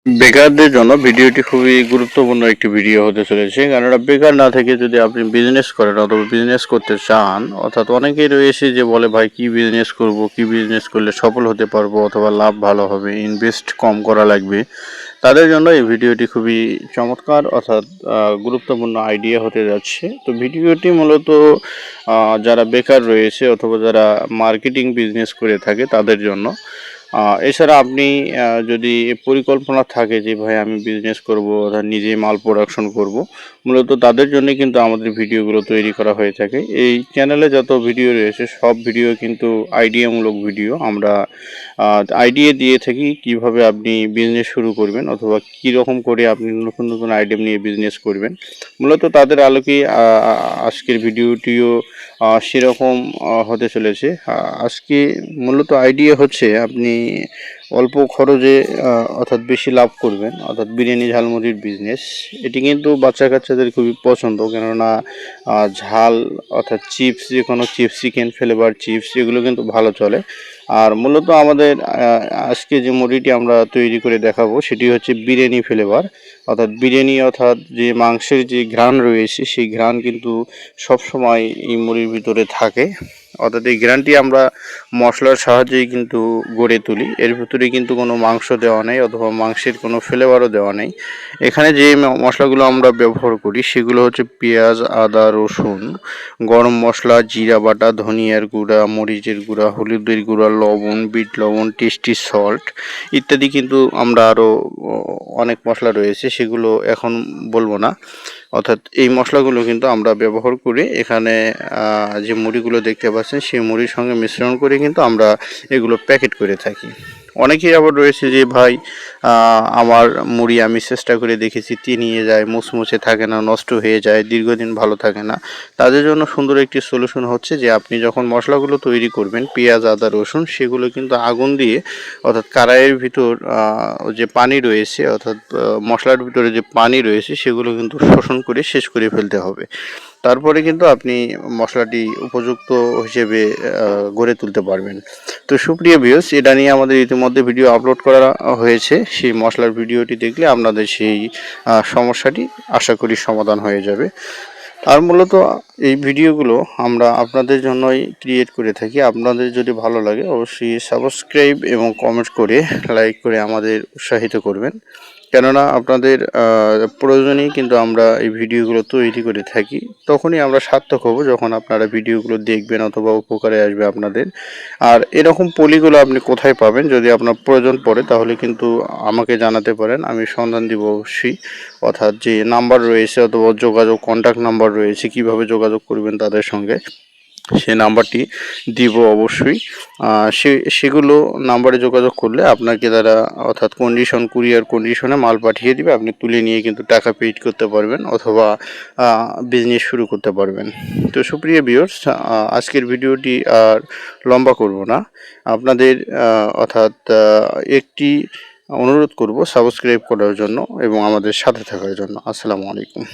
বেকারদের জন্য ভিডিওটি খুবই গুরুত্বপূর্ণ একটি ভিডিও হতে চলেছে, কারণ বেকার না থেকে যদি আপনি বিজনেস করেন অথবা বিজনেস করতে চান, অর্থাৎ অনেকেই রয়েছে যে বলে ভাই কি বিজনেস করব, কি বিজনেস করলে সফল হতে পারবো অথবা লাভ ভালো হবে, ইনভেস্ট কম করা লাগবে, তাদের জন্য এই ভিডিওটি খুবই চমৎকার অর্থাৎ গুরুত্বপূর্ণ আইডিয়া হতে যাচ্ছে। তো ভিডিওটি মূলত যারা বেকার রয়েছে অথবা যারা মার্কেটিং বিজনেস করে থাকে তাদের জন্য। এছাড়া আপনি যদি পরিকল্পনা থাকে যে ভাই আমি বিজনেস করব অর্থাৎ নিজেই মাল প্রোডাকশন করব, মূলত তাদের জন্য কিন্তু আমাদের ভিডিওগুলো তৈরি করা হয়ে থাকে। এই চ্যানেলে যত ভিডিও রয়েছে সব ভিডিও কিন্তু আইডিয়ামূলক ভিডিও। আমরা আইডিয়া দিয়ে থাকি কিভাবে আপনি বিজনেস শুরু করবেন অথবা কীরকম করে আপনি নতুন নতুন আইডিয়া নিয়ে বিজনেস করবেন। মূলত তাদের আলোকেই আজকের ভিডিওটিও সেরকম হতে চলেছে। আজকে মূলত আইডিয়া হচ্ছে আপনি অল্প খরচে অর্থাৎ বেশি লাভ করবেন, অর্থাৎ বিরিয়ানি ঝালমুড়ির বিজনেস। এটি কিন্তু বাচ্চা কাচ্চাদের খুবই পছন্দ, কেননা ঝাল অর্থাৎ চিপস, যে কোনো চিপস, চিকেন ফ্লেভার চিপস এগুলো কিন্তু ভালো চলে। আর মূলত আমাদের আজকে যে মুড়িটি আমরা তৈরি করে দেখাবো সেটি হচ্ছে বিরিয়ানি ফ্লেভার, অর্থাৎ বিরিয়ানি অর্থাৎ যে মাংসের যে ঘ্রাণ রয়েছে সেই ঘ্রাণ কিন্তু সবসময় এই মুড়ির ভিতরে থাকে। অর্থাৎ এই ঘ্রাণটি আমরা মশলার সাহায্যেই কিন্তু গড়ে তুলি। এর ভিতরে কিন্তু কোনো মাংস দেওয়া নেই অথবা মাংসের কোনো ফ্লেভারও দেওয়া নেই। এখানে যে মশলাগুলো আমরা ব্যবহার করি সেগুলো হচ্ছে পেঁয়াজ, আদা, রসুন, গরম মশলা, জিরা বাটা, ধনিয়ার গুঁড়া, মরিচের গুঁড়া, হলুদের গুঁড়া, লবণ, বিট লবণ, টেস্টি সল্ট ইত্যাদি। কিন্তু আমরা আরও অনেক মশলা রয়েছে, সেগুলো এখন বলবো না। অর্থাৎ এই মশলাগুলো কিন্তু আমরা ব্যবহার করে এখানে যে মুড়িগুলো দেখতে পাচ্ছেন সেই মুড়ির সঙ্গে মিশ্রণ করে কিন্তু আমরা এগুলো প্যাকেট করে থাকি। অনেকেই আবার রয়েছে যে ভাই আমার মুড়ি আমি চেষ্টা করে দেখেছি তিনিয়ে যায়, মুচমুচে থাকে না, নষ্ট হয়ে যায়, দীর্ঘদিন ভালো থাকে না। তাদের জন্য সুন্দর একটি সলিউশন হচ্ছে যে আপনি যখন মশলাগুলো তৈরি করবেন পেঁয়াজ, আদা, রসুন, সেগুলো কিন্তু আগুন দিয়ে অর্থাৎ কড়াইয়ের ভিতর যে পানি রয়েছে অর্থাৎ মশলার ভিতরে যে পানি রয়েছে সেগুলো কিন্তু শোষণ করে শেষ করে ফেলতে হবে। তারপরে কিন্তু আপনি মশলাটি উপযুক্ত হিসেবে গড়ে তুলতে পারবেন। তো সুপ্রিয় ভিউয়ার্স, এটা নিয়ে আমাদের ইতিমধ্যে ভিডিও আপলোড করা হয়েছে। সেই মশলার ভিডিওটি দেখলে আপনাদের সেই সমস্যাটি আশা করি সমাধান হয়ে যাবে। আর মূলত এই ভিডিওগুলো আমরা আপনাদের জন্যই ক্রিয়েট করে থাকি। আপনাদের যদি ভালো লাগে অবশ্যই সাবস্ক্রাইব এবং কমেন্ট করে লাইক করে আমাদের উৎসাহিত করবেন, কেননা আপনাদের প্রয়োজনেই কিন্তু আমরা এই ভিডিওগুলো তৈরি করে থাকি। তখনই আমরা সার্থক হব যখন আপনারা ভিডিওগুলো দেখবেন অথবা উপকারে আসবে আপনাদের। আর এরকম পলিগুলো আপনি কোথায় পাবেন, যদি আপনার প্রয়োজন পড়ে তাহলে কিন্তু আমাকে জানাতে পারেন, আমি সন্ধান দিব অবশ্যই। অর্থাৎ যে নাম্বার রয়েছে অথবা যোগাযোগ কন্ট্যাক্ট নাম্বার রয়েছে, কিভাবে যোগাযোগ করবেন তাদের সঙ্গে সে নাম্বারটি দিব অবশ্যই। সেগুলো নাম্বারে যোগাযোগ করলে আপনাকে তারা অর্থাৎ কুরিয়ার কন্ডিশনে মাল পাঠিয়ে দিবে, আপনি তুলে নিয়ে কিন্তু টাকা পেইড করতে পারবেন অথবা বিজনেস শুরু করতে পারবেন। তো সুপ্রিয় ভিউয়ার্স, আজকের ভিডিওটি আর লম্বা করব না, আপনাদের অর্থাৎ একটি অনুরোধ করব সাবস্ক্রাইব করার জন্য এবং আমাদের সাথে থাকার জন্য। আসসালামু আলাইকুম।